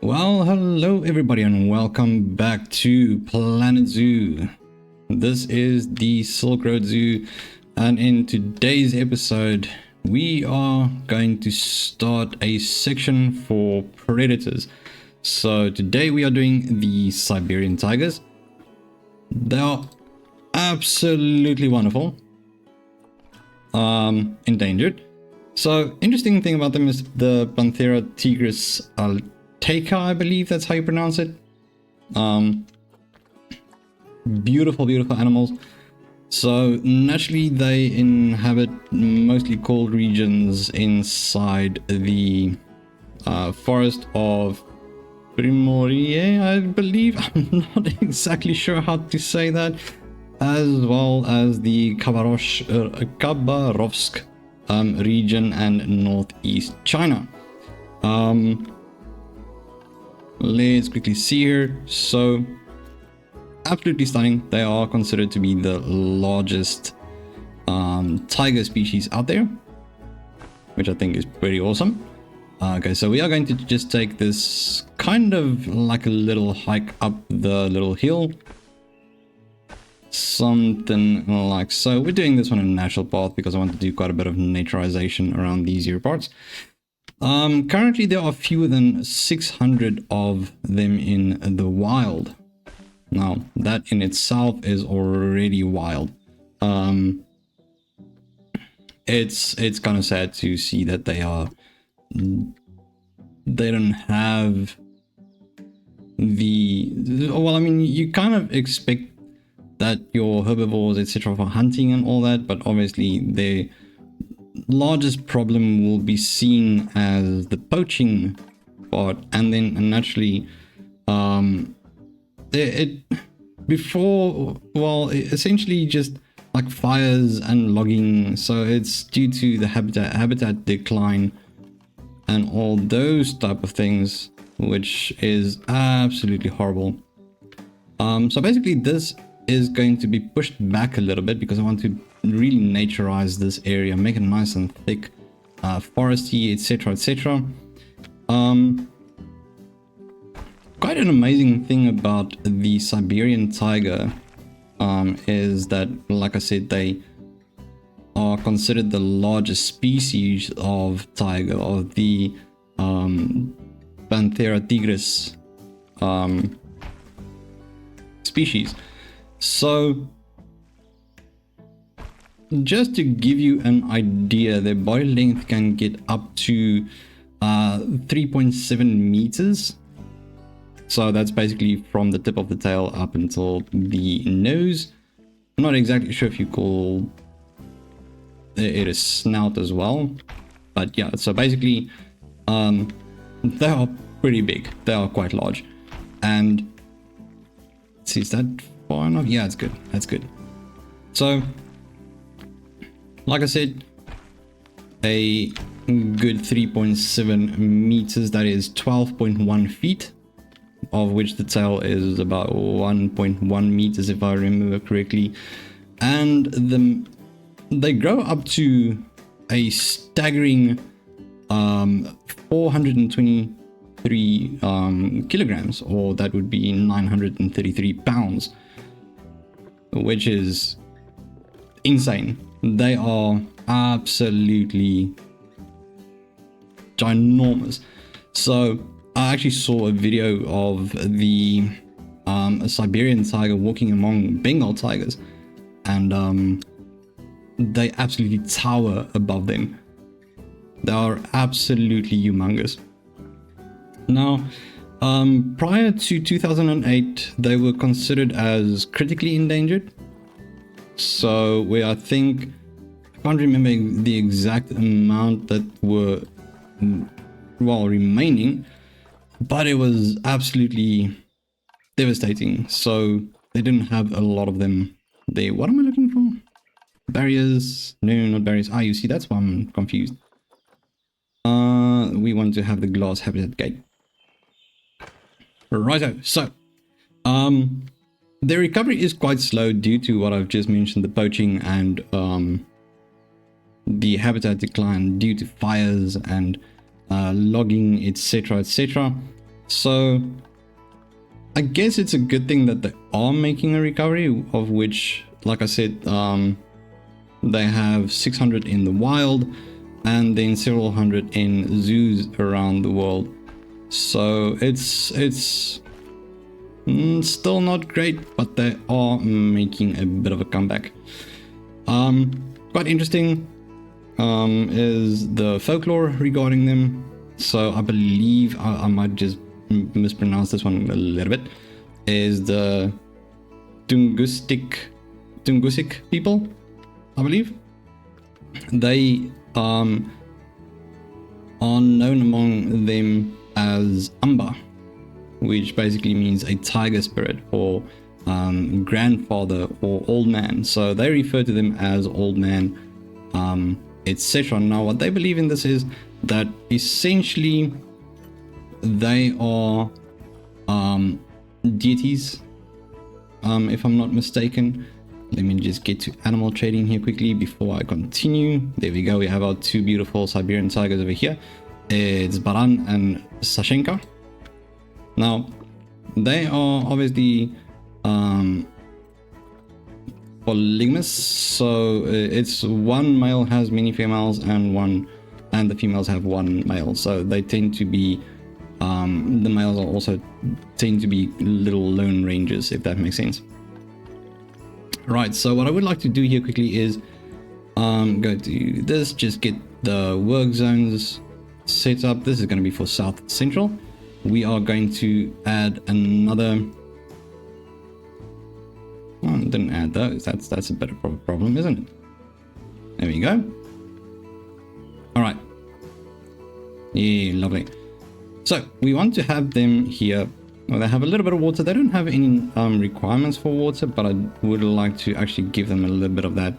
Well, hello everybody and welcome back to Planet Zoo. This is the Silk Road Zoo, and in today's episode we are going to start a section for predators. So today we are doing the Siberian tigers. They are absolutely wonderful. Endangered. So interesting thing about them is the Panthera tigris Teika, I believe that's how you pronounce it. Beautiful animals. So naturally they inhabit mostly cold regions inside the forest of Primorie, I believe. I'm not exactly sure how to say that. As well as the Khabarovsk region and northeast China. Let's quickly see here. So absolutely stunning. They are considered to be the largest tiger species out there, which I think is pretty awesome. Okay, so we are going to just take this kind of like a little hike up the little hill, something like so. We're doing this one in a natural path because I want to do quite a bit of naturization around these here parts. Currently there are fewer than 600 of them in the wild. Now that in itself is already wild. It's kind of sad to see that they don't have well, I mean, you kind of expect that your herbivores, etc., for hunting and all that, but obviously their largest problem will be seen as the poaching part, and then naturally essentially just like fires and logging. So it's due to the habitat decline and all those type of things, which is absolutely horrible. So basically this is going to be pushed back a little bit because I want to really naturize this area, make it nice and thick, foresty, etc. Quite an amazing thing about the Siberian tiger is that, like I said, they are considered the largest species of tiger, of the Panthera tigris species. So just to give you an idea, their body length can get up to 3.7 meters. So that's basically from the tip of the tail up until the nose. I'm not exactly sure if you call it a snout as well, but yeah, so basically they are pretty big. They are quite large. And let's see, is that far enough? Yeah, it's good. That's good. So like I said, a good 3.7 meters, that is 12.1 feet, of which the tail is about 1.1 meters if I remember correctly. And they grow up to a staggering 423 kilograms, or that would be 933 pounds, which is insane. They are absolutely ginormous. So I actually saw a video of the Siberian tiger walking among Bengal tigers, and they absolutely tower above them. They are absolutely humongous. Now, prior to 2008, they were considered as critically endangered. So I can't remember the exact amount that were remaining, but it was absolutely devastating. So they didn't have a lot of them there. What am I looking for? Barriers? No, not barriers. You see, that's why I'm confused. We want to have the glass habitat gate. Righto. So the recovery is quite slow due to what I've just mentioned, the poaching and the habitat decline due to fires and logging, etc. So I guess it's a good thing that they are making a recovery, of which, like I said, they have 600 in the wild and then several hundred in zoos around the world. So it's still not great, but they are making a bit of a comeback. Quite interesting is the folklore regarding them. So I believe I might just mispronounce this one a little bit. Is the Tungusic people, I believe. They are known among them as Amba, which basically means a tiger spirit or grandfather or old man. So they refer to them as old man, etc. Now, what they believe in this is that essentially they are deities, if I'm not mistaken. Let me just get to animal trading here quickly before I continue. There we go. We have our two beautiful Siberian tigers over here. It's Baran and Sashenka. Now, they are obviously polygamous, so it's one male has many females and the females have one male. So they tend to be the males are also tend to be little lone rangers, if that makes sense. Right, so what I would like to do here quickly is go to this, just get the work zones set up. This is going to be for South Central. We are going to add another. Oh, didn't add those. That's a bit of a problem, isn't it? There we go. All right. Yeah, lovely. So we want to have them here. Well, they have a little bit of water. They don't have any requirements for water, but I would like to actually give them a little bit of that.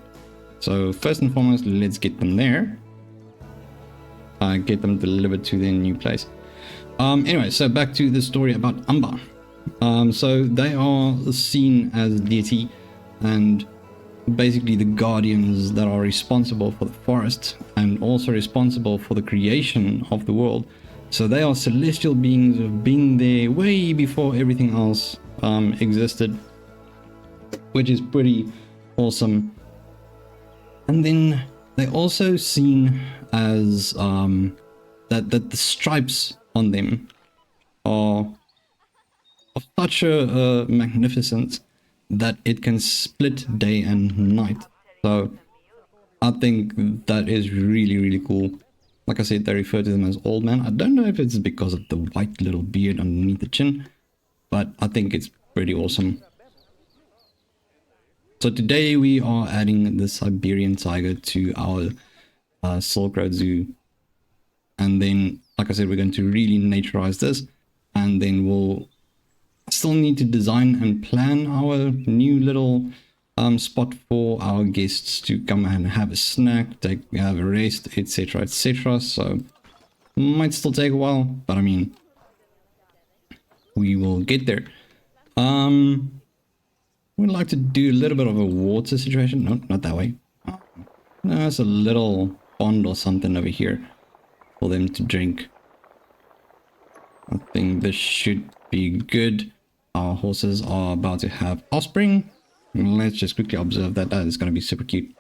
So first and foremost, let's get them there. Get them delivered to their new place. Anyway, so back to the story about Amba. So they are seen as deity and basically the guardians that are responsible for the forest and also responsible for the creation of the world. So they are celestial beings who have been there way before everything else existed, which is pretty awesome. And then they're also seen as that the stripes on them are of such a magnificence that it can split day and night. So I think that is really, really cool. Like I said, they refer to them as old man. I don't know if it's because of the white little beard underneath the chin, but I think it's pretty awesome. So today we are adding the Siberian tiger to our Silk Road Zoo. And then, like I said, we're going to really naturize this. And then we'll still need to design and plan our new little spot for our guests to come and have a snack, have a rest, etc, etc. So might still take a while, but I mean, we will get there. We'd like to do a little bit of a water situation. No, not that way. No, it's a little pond or something over here for them to drink. I think this should be good. Our horses are about to have offspring. Let's just quickly observe that. That is going to be super cute.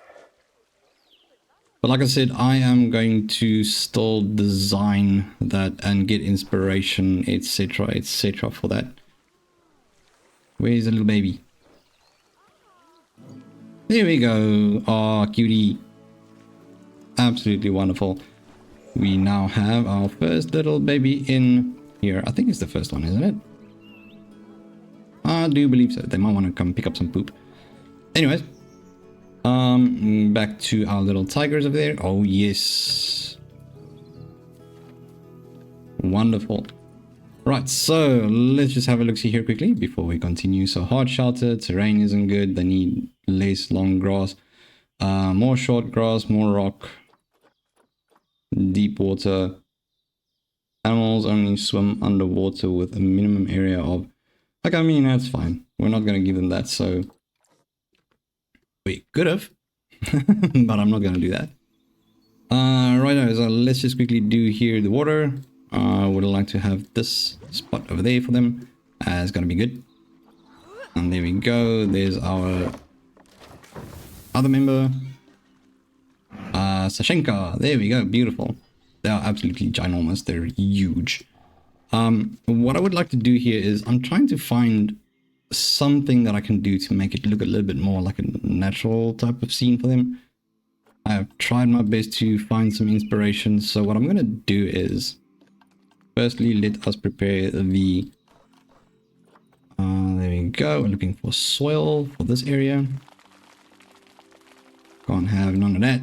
But like I said, I am going to still design that and get inspiration, etc, etc for that. Where's the little baby? There we go. Oh, cutie. Absolutely wonderful. We now have our first little baby in here. I think it's the first one, isn't it? I do believe so. They might want to come pick up some poop. Anyways, back to our little tigers over there. Oh yes, wonderful. Right, so let's just have a look see here quickly before we continue. So hard shelter, terrain isn't good. They need less long grass, more short grass, more rock, deep water. Animals only swim underwater with a minimum area of, like, I mean, that's fine. We're not going to give them that, so we could have, but I'm not going to do that. Right now, so let's just quickly do here the water. I would like to have this spot over there for them. It's gonna be good. And there we go. There's our other member. Sashenka. There we go. Beautiful. They are absolutely ginormous. They're huge. What I would like to do here is I'm trying to find something that I can do to make it look a little bit more like a natural type of scene for them. I have tried my best to find some inspiration. So what I'm going to do is firstly, let us prepare the there we go. We're looking for soil for this area. Can't have none of that.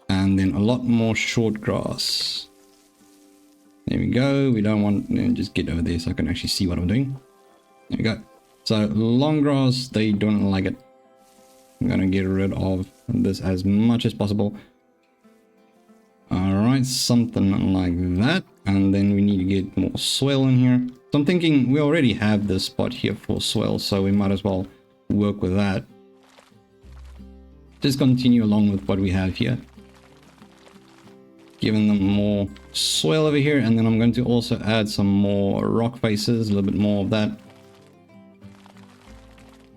And then a lot more short grass. There we go. We don't want, just get over there so I can actually see what I'm doing. There we go. So long grass, they don't like it. I'm gonna get rid of this as much as possible. Alright, something like that. And then we need to get more soil in here. So I'm thinking we already have this spot here for soil, so we might as well work with that. Just continue along with what we have here. Giving them more soil over here, and then I'm going to also add some more rock faces, a little bit more of that.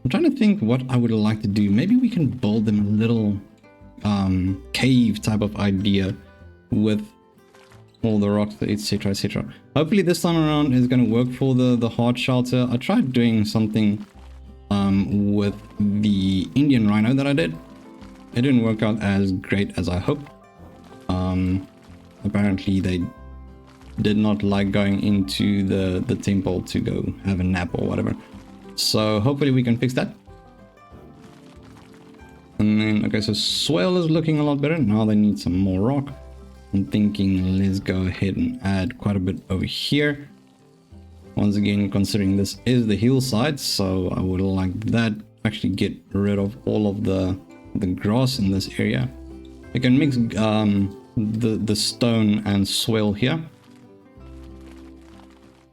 I'm trying to think what I would like to do. Maybe we can build them a little cave type of idea with all the rocks, etc, etc. Hopefully this time around is going to work for the hard shelter. I tried doing something with the Indian rhino that I did. It didn't work out as great as I hoped. Apparently they did not like going into the temple to go have a nap or whatever. So hopefully we can fix that. And then, okay, so soil is looking a lot better. Now they need some more rock. I'm thinking let's go ahead and add quite a bit over here. Once again, considering this is the hillside, so I would like that. Actually get rid of all of the grass in this area. We can mix the stone and soil here.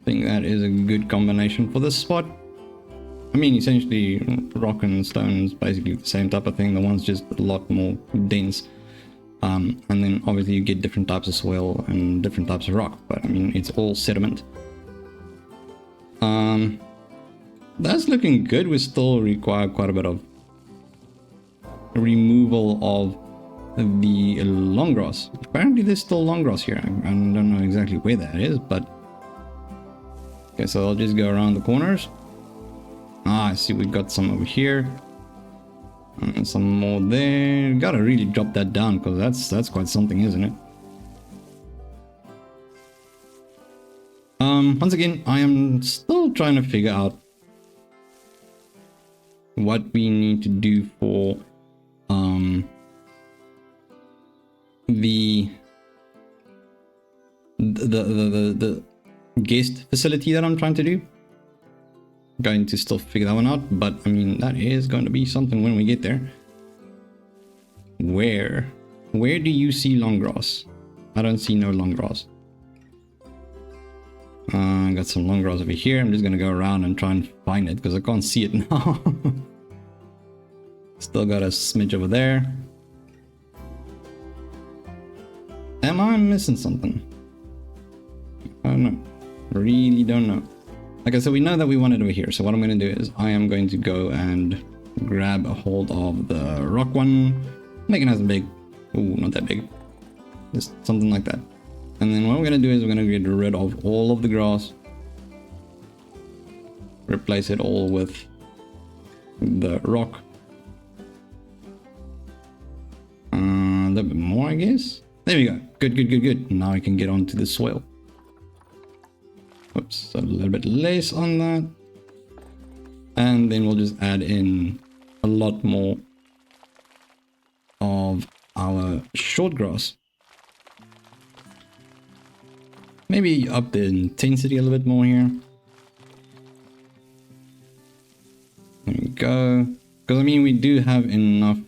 I think that is a good combination for this spot. I mean, essentially rock and stone is basically the same type of thing. The one's just a lot more dense. And then obviously you get different types of soil and different types of rock, but I mean, it's all sediment. That's looking good. We still require quite a bit of removal of the long grass. Apparently there's still long grass here. I don't know exactly where that is, but okay, so I'll just go around the corners. I see we got some over here and some more there. Gotta really drop that down because that's quite something, isn't it? Once again, I am still trying to figure out what we need to do for the guest facility that I'm trying to do. Going to still figure that one out, but I mean, that is going to be something when we get there. Where do you see long grass? I don't see no long grass. I got some long grass over here. I'm just gonna go around and try and find it because I can't see it now. Still got a smidge over there. Am I missing something? I don't know. Really don't know. Okay, so we know that we want it over here. So what I'm going to do is I am going to go and grab a hold of the rock one. Make it nice and big. Ooh, not that big. Just something like that. And then what we're going to do is we're going to get rid of all of the grass. Replace it all with the rock. A little bit more, I guess. There we go. Good, good, good, good. Now I can get onto the soil. Oops, a little bit less on that. And then we'll just add in a lot more of our short grass. Maybe up the intensity a little bit more here. There we go. Because I mean, we do have enough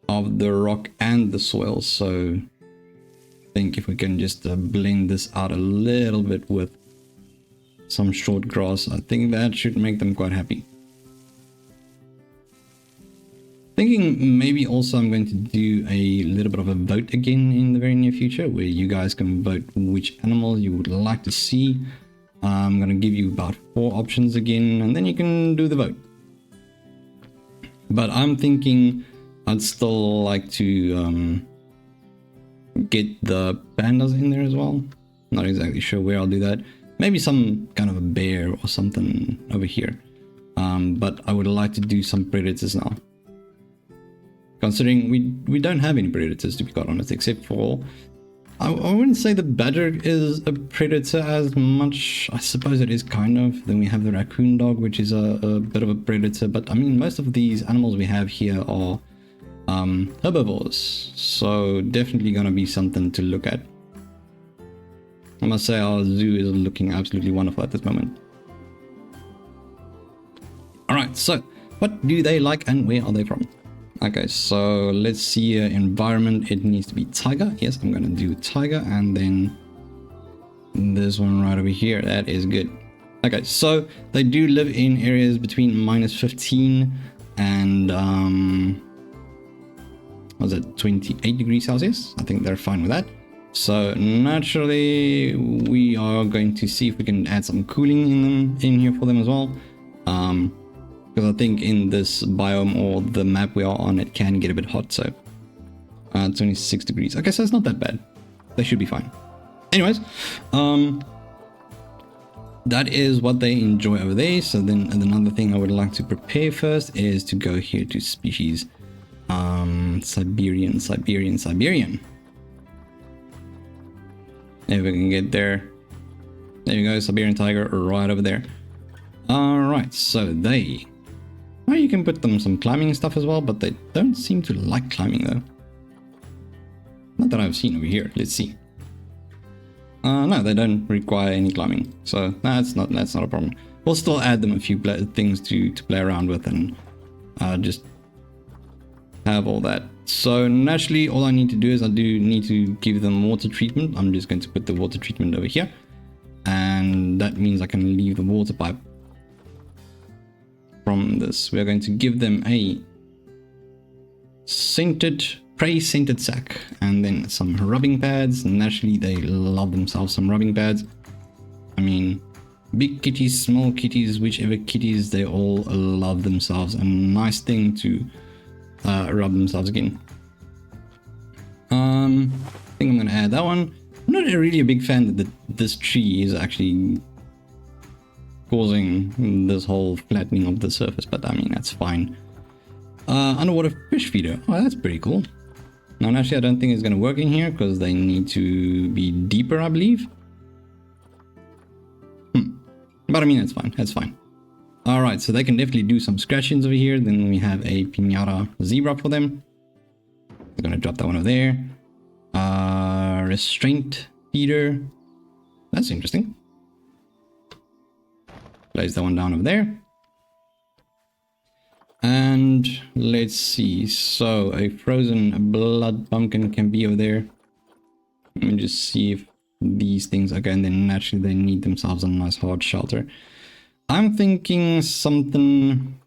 of the rock and the soil, so I think if we can just blend this out a little bit with some short grass, I think that should make them quite happy. Thinking maybe also I'm going to do a little bit of a vote again in the very near future, where you guys can vote which animals you would like to see. I'm going to give you about 4 options again, and then you can do the vote. But I'm thinking I'd still like to get the pandas in there as well. Not exactly sure where I'll do that. Maybe some kind of a bear or something over here. But I would like to do some predators now. Considering we don't have any predators, to be quite honest, except for... I wouldn't say the badger is a predator as much. I suppose it is kind of. Then we have the raccoon dog, which is a bit of a predator. But I mean, most of these animals we have here are herbivores. So definitely going to be something to look at. I must say our zoo is looking absolutely wonderful at this moment. Alright, so what do they like and where are they from? Okay, so let's see environment. It needs to be tiger. Yes, I'm going to do tiger, and then this one right over here. That is good. Okay, so they do live in areas between -15 and was it 28 degrees Celsius? I think they're fine with that. So naturally, we are going to see if we can add some cooling in here for them as well. Because I think in this biome or the map we are on, it can get a bit hot. So 26 degrees. Okay, so it's not that bad. They should be fine. Anyways, that is what they enjoy over there. So then another thing I would like to prepare first is to go here to species. Siberian. If we can get there. There you go, Siberian tiger right over there. Alright, so they... Well, you can put them some climbing stuff as well, but they don't seem to like climbing though. Not that I've seen over here. Let's see. No, they don't require any climbing, so that's not a problem. We'll still add them a few things to play around with and just have all that. So naturally, all I need to do is I do need to give them water treatment. I'm just going to put the water treatment over here, and that means I can leave the water pipe from this. We're going to give them a prey-scented sack, and then some rubbing pads. Naturally, they love themselves some rubbing pads. I mean, big kitties, small kitties, whichever kitties, they all love themselves. A nice thing to rub themselves again. I think I'm going to add that one. I'm not really a big fan that this tree is actually causing this whole flattening of the surface, but I mean, that's fine. Underwater fish feeder. Oh, that's pretty cool. Now, actually, I don't think it's going to work in here because they need to be deeper, I believe. But I mean, that's fine. That's fine. All right, so they can definitely do some scratch-ins over here. Then we have a Pinata zebra for them. We're going to drop that one over there. Restraint feeder. That's interesting. Place that one down over there. And let's see. So a frozen blood pumpkin can be over there. Let me just see if these things... Okay, and then naturally they need themselves a nice hard shelter. I'm thinking something...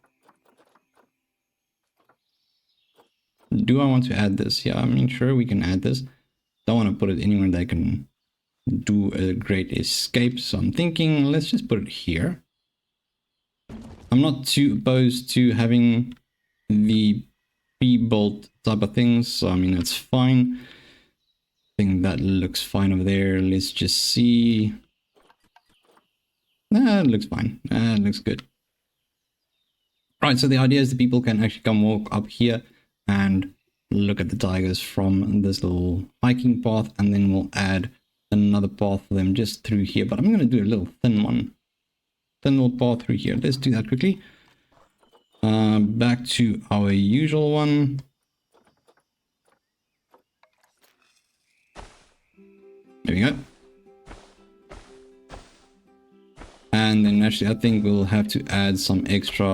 Do I want to add this? Yeah, I mean, sure, we can add this. Don't want to put it anywhere they can do a great escape. So I'm thinking, let's just put it here. I'm not too opposed to having the pre-bolt type of things. So, I mean, that's fine. I think that looks fine over there. Let's just see. Nah, it looks fine. It looks good. Right, so the idea is that people can actually come walk up here and look at the tigers from this little hiking path, and then we'll add another path for them just through here. But I'm going to do a little thin one. Thin little path through here. Let's do that quickly. Back to our usual one. There we go. And then actually I think we'll have to add some extra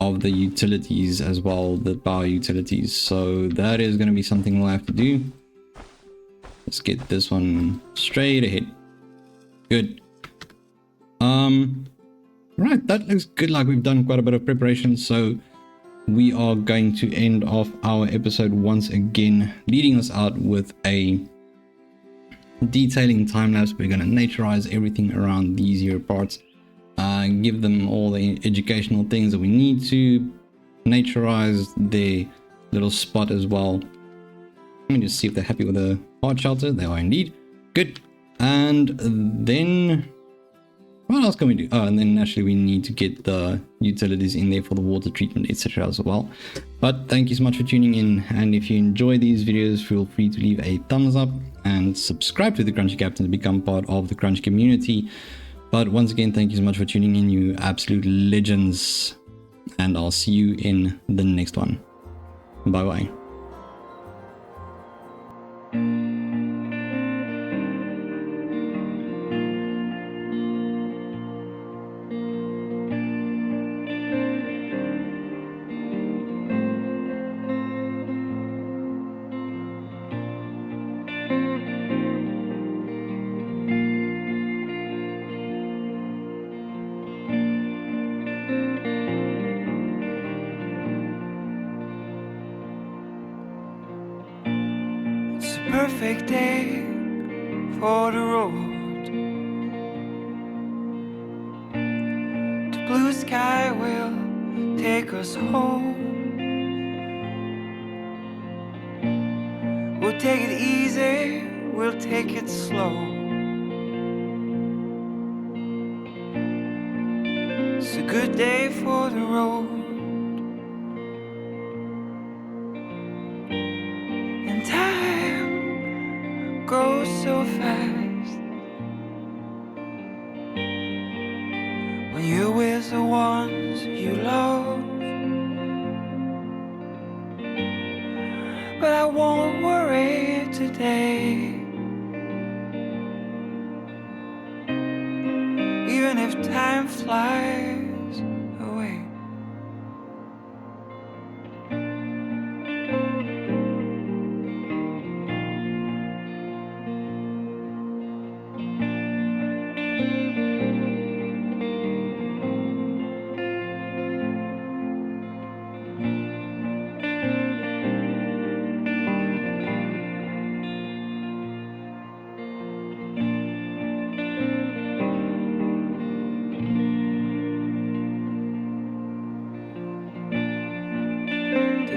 of the utilities as well, the power utilities. So that is going to be something we'll have to do. Let's get this one straight ahead. Good. Right, that looks good. Like we've done quite a bit of preparation. So we are going to end off our episode once again, leading us out with a detailing time lapse. We're going to naturize everything around these here parts, give them all the educational things that we need to naturize their little spot as well. Let me just see if they're happy with the hard shelter. They are indeed. Good. And then what else can we do? Oh, and then actually we need to get the utilities in there for the water treatment, etc. as well. But thank you so much for tuning in, and if you enjoy these videos, feel free to leave a thumbs up and subscribe to the Crunchy Captain to become part of the Crunch community. But once again, thank you so much for tuning in, you absolute legends, and I'll see you in the next one. Bye bye. Perfect day for the road. The blue sky will take us home. We'll take it easy, we'll take it slow. It's a good day for the road. And time goes so fast when you're with the ones you love. But I won't worry today, even if time flies away.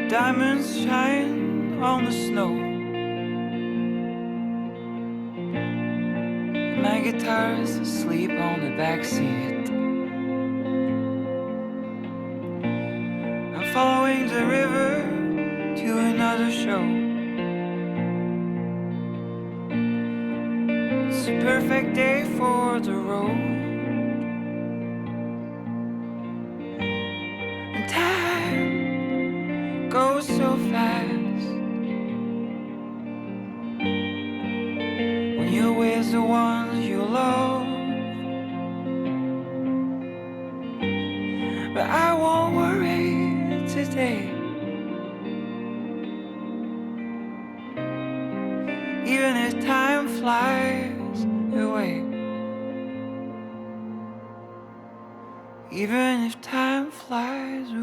Diamonds shine on the snow. My guitar's asleep on the backseat. I'm following the river to another show. It's a perfect day for the road. And time goes so fast when you're with the ones you love. But I won't worry today, even if time flies away. Even if time flies away.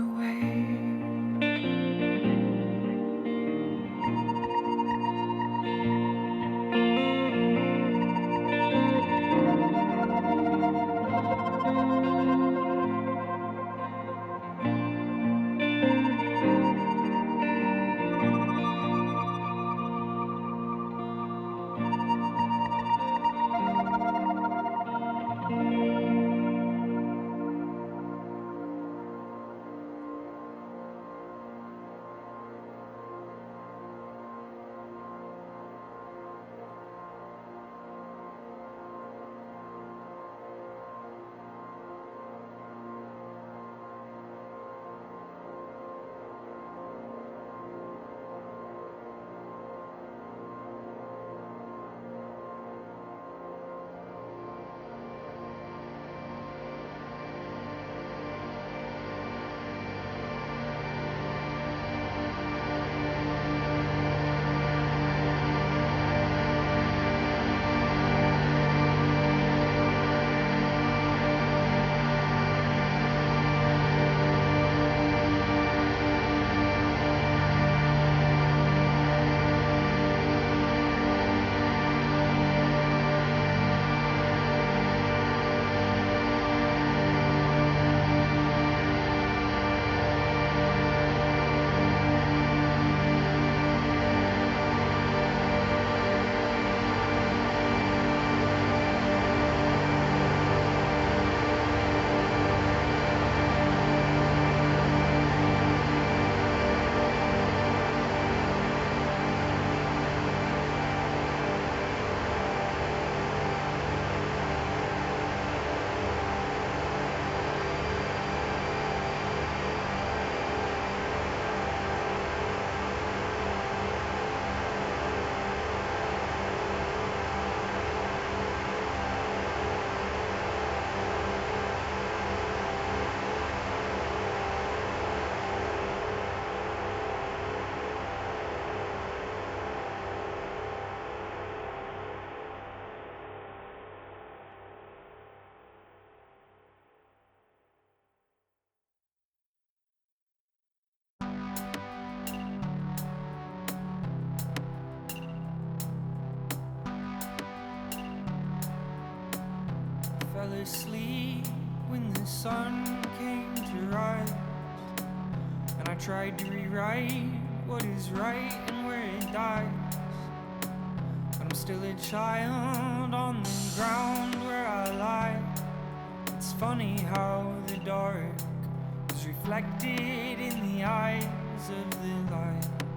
fell asleep when the sun came to rise, and I tried to rewrite what is right and where it dies. But I'm still a child on the ground where I lie. It's funny how the dark is reflected in the eyes of the light.